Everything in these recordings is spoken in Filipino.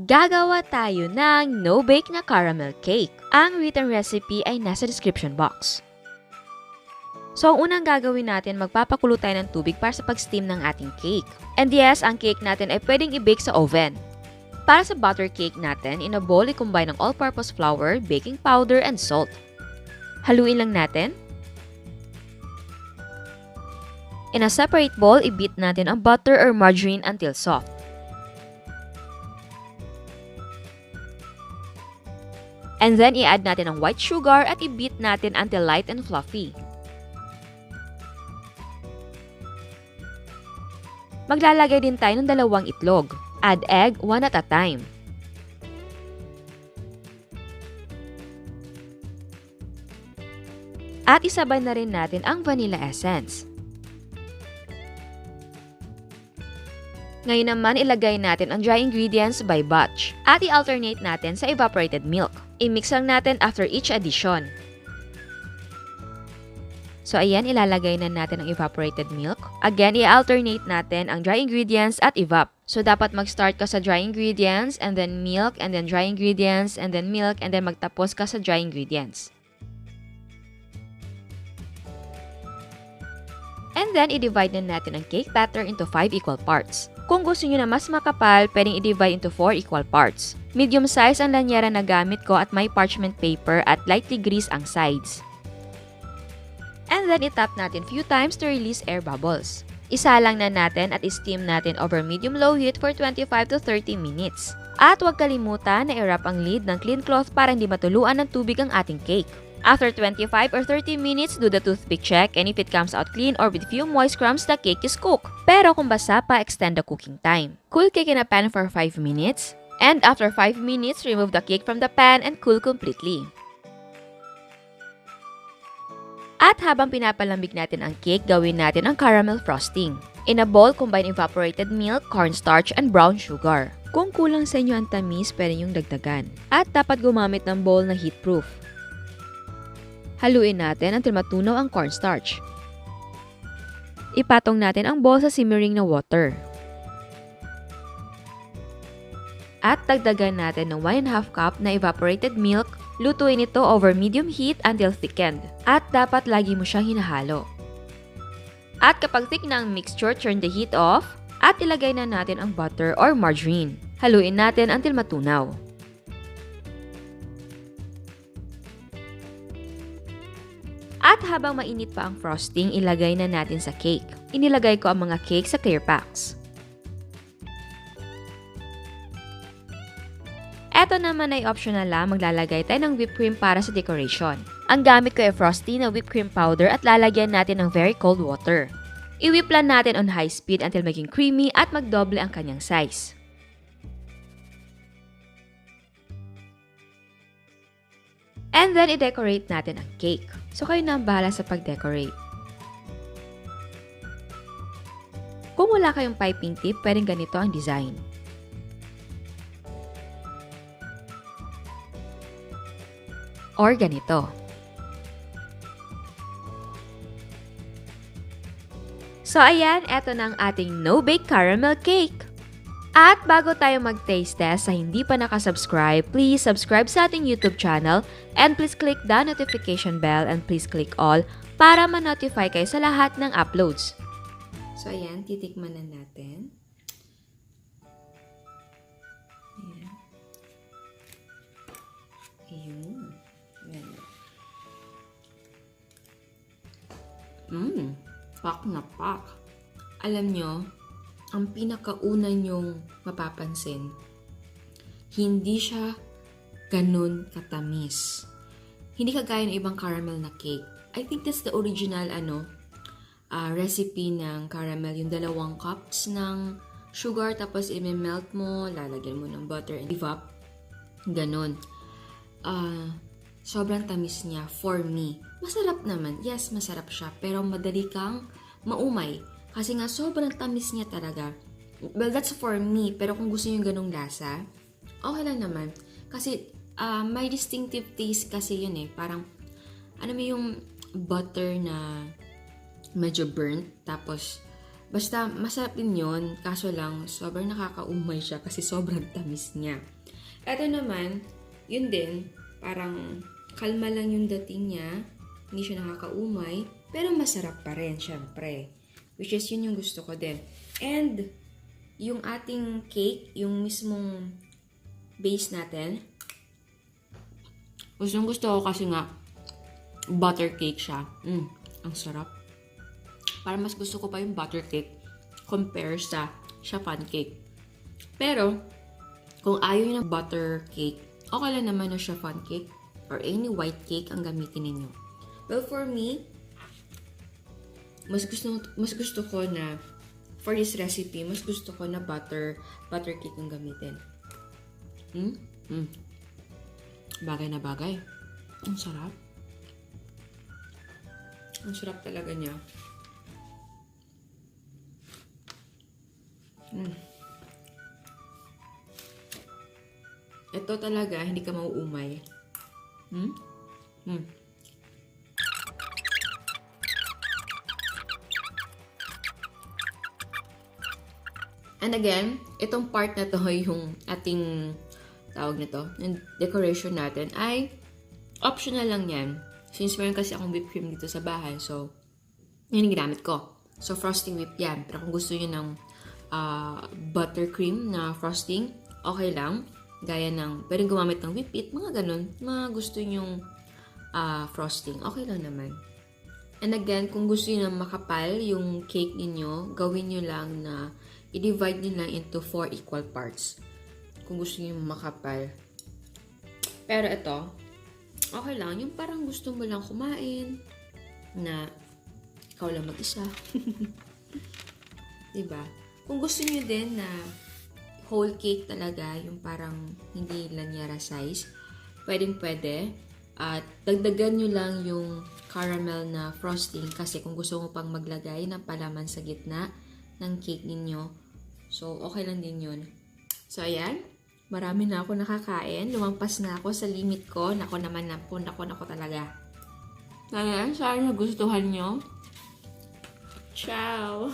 Gagawa tayo ng no-bake na caramel cake. Ang written recipe ay nasa description box. So, ang unang gagawin natin, magpapakulo tayo ng tubig para sa pag-steam ng ating cake. And yes, ang cake natin ay pwedeng i-bake sa oven. Para sa butter cake natin, in a bowl, i-combine ang all-purpose flour, baking powder, and salt. Haluin lang natin. In a separate bowl, i-beat natin ang butter or margarine until soft. And then, i-add natin ang white sugar at i-beat natin until light and fluffy. Maglalagay din tayo ng 2 itlog. Add egg 1 at a time. At isabay na rin natin ang vanilla essence. Ngayon naman, ilagay natin ang dry ingredients by batch. At i-alternate natin sa evaporated milk. I-mix lang natin after each addition. So ayan, ilalagay na natin ang evaporated milk. Again, i-alternate natin ang dry ingredients at evap. So dapat mag-start ka sa dry ingredients, and then milk, and then dry ingredients, and then milk, and then magtapos ka sa dry ingredients. And then, i-divide na natin ang cake batter into 5 equal parts. Kung gusto nyo na mas makapal, pwedeng i-divide into 4 equal parts. Medium size ang lanyera na gamit ko at may parchment paper at lightly grease ang sides. And then, itap natin few times to release air bubbles. Isalang na natin at i-steam natin over medium-low heat for 25 to 30 minutes. At huwag kalimutan na i-wrap ang lid ng clean cloth para hindi matuluan ng tubig ang ating cake. After 25 or 30 minutes, do the toothpick check, and if it comes out clean or with few moist crumbs, the cake is cooked. Pero kung basa pa, extend the cooking time. Cool cake in a pan for 5 minutes. And after 5 minutes, remove the cake from the pan and cool completely. At habang pinapalambig natin ang cake, gawin natin ang caramel frosting. In a bowl, combine evaporated milk, cornstarch, and brown sugar. Kung kulang sa inyo ang tamis, pwede niyong dagdagan. At dapat gumamit ng bowl na heatproof. Haluin natin until matunaw ang cornstarch. Ipatong natin ang bowl sa simmering na water. At dagdagan natin ng 1½ cup na evaporated milk. Lutuin ito over medium heat until thickened. At dapat lagi mo siyang hinahalo. At kapag thick na ang mixture, turn the heat off. At ilagay na natin ang butter or margarine. Haluin natin until matunaw. At habang mainit pa ang frosting, ilagay na natin sa cake. Inilagay ko ang mga cake sa clear packs. Eto naman ay optional lang, maglalagay tayo ng whipped cream para sa decoration. Ang gamit ko ay frosty na whipped cream powder at lalagyan natin ng very cold water. I-whip lang natin on high speed until maging creamy at magdoble ang kanyang size. And then, i-decorate natin ang cake. So, kayo na ang bahala sa pag-decorate. Kung wala kayong piping tip, pwedeng ganito ang design. Or ganito. So, ayan, eto na ang ating no-bake caramel cake. At bago tayo mag-taste test, sa hindi pa nakasubscribe, please subscribe sa ating YouTube channel and please click the notification bell and please click all para ma-notify kayo sa lahat ng uploads. So, ayan, titikman na natin. Ayan. Ayan. Pak na pak. Alam nyo, ang pinakauna nyong mapapansin, hindi siya ganun katamis. Hindi kagaya ng ibang caramel na cake. I think that's the original recipe ng caramel. Yung 2 cups ng sugar, tapos i-melt mo, lalagyan mo ng butter and evap. Ganun. Sobrang tamis niya for me. Masarap naman. Yes, masarap siya. Pero madali kang maumay. Kasi nga, sobrang tamis niya talaga. Well, that's for me. Pero kung gusto niyo ganung lasa, okay lang naman. Kasi, may distinctive taste kasi yun eh. Parang, ano mo yung butter na medyo burnt. Tapos, Basta masarap din yun, kaso lang sobrang nakakaumay siya kasi sobrang tamis niya. Ito naman, yun din, parang kalma lang yung dating niya, hindi siya nakakaumay, pero masarap pa rin, syempre. Which is yun yung gusto ko din. And, yung ating cake, yung mismong base natin, gusto ko kasi nga, butter cake siya. Ang sarap. Parang mas gusto ko pa yung butter cake compare sa chiffon cake. Pero, kung ayaw nyo ng butter cake, okay lang naman yung chiffon cake or any white cake ang gamitin ninyo. Well, for me, mas gusto ko na for this recipe, mas gusto ko na butter cake ang gamitin. Bagay na bagay. Ang sarap. Ang sarap talaga niya. Ito talaga, hindi ka mauumay. And again, itong part na to, yung ating tawag nito, yung decoration natin, ay optional lang yan. Since meron kasi akong whipped cream dito sa bahay, so yun yung ginamit ko. So, frosting whip yan. Pero kung gusto nyo ng buttercream na frosting, okay lang. Gaya ng, pwedeng gumamit ng whipped it, mga ganun. Mga gusto nyong frosting, okay lang naman. And again, kung gusto nyo ng makapal yung cake ninyo, gawin nyo lang na i-divide nyo lang into 4 equal parts. Kung gusto nyo makapal. Pero ito, okay lang. Yung parang gusto mo lang kumain na ikaw lang mag-isa. Diba? Kung gusto nyo din na whole cake talaga, yung parang hindi lanyera size, pwedeng-pwede. At dagdagan nyo lang yung caramel na frosting kasi kung gusto mo pang maglagay ng palaman sa gitna ng cake ninyo, so okay lang din yun. So ayan, marami na ako nakakain. Lumampas na ako sa limit ko. Nako naman na po, nako talaga. Ayan, sana nagustuhan nyo. Ciao!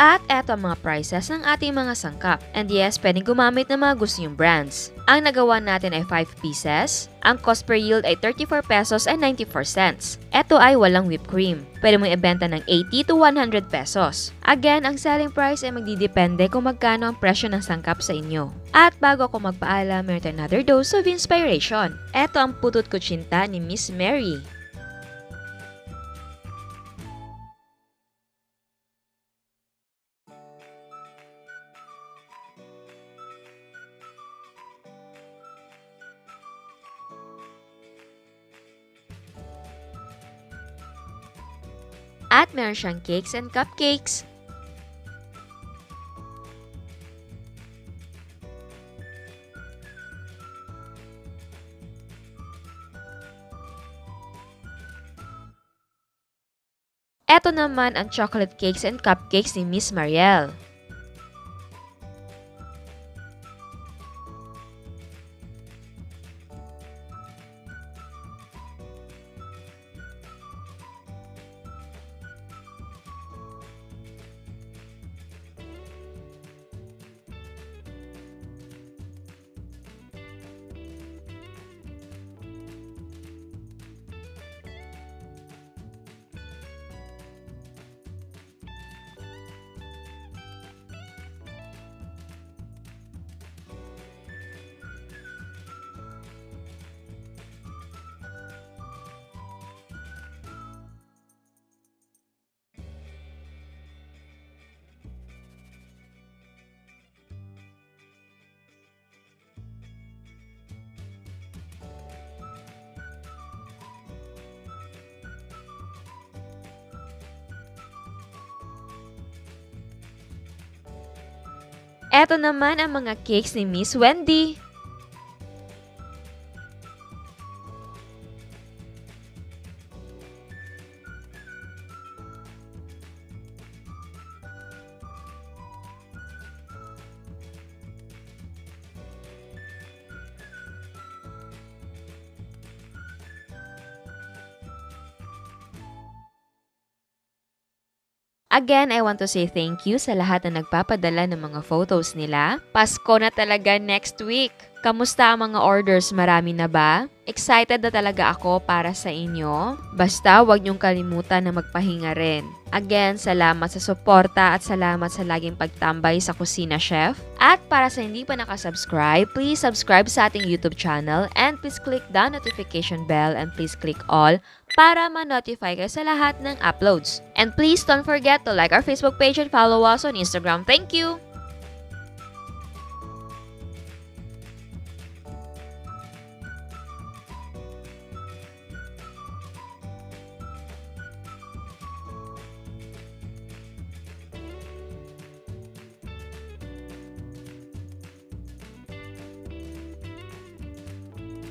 At eto ang mga prices ng ating mga sangkap. And yes, pwedeng gumamit ng mga gusto yung brands. Ang nagawa natin ay 5 pieces. Ang cost per yield ay 34 pesos and 94 cents. Ito ay walang whipped cream. Pwede mong ibenta ng 80 to 100 pesos. Again, ang selling price ay magdidepende kung magkano ang presyo ng sangkap sa inyo. At bago ako magpaalam, meron tayong another dose of inspiration. Ito ang putot kutsinta ni Miss Mary. At meron siyang cakes and cupcakes. Ito naman ang chocolate cakes and cupcakes ni Miss Marielle. Eto naman ang mga cakes ni Miss Wendy. Again, I want to say thank you sa lahat na nagpapadala ng mga photos nila. Pasko na talaga next week. Kamusta ang mga orders? Marami na ba? Excited na talaga ako para sa inyo. Basta huwag niyong kalimutan na magpahinga rin. Again, salamat sa suporta at salamat sa laging pagtambay sa Kusina Chef. At para sa hindi pa nakasubscribe, please subscribe sa ating YouTube channel and please click the notification bell and please click all para ma-notify kayo sa lahat ng uploads. And please don't forget to like our Facebook page and follow us on Instagram. Thank you!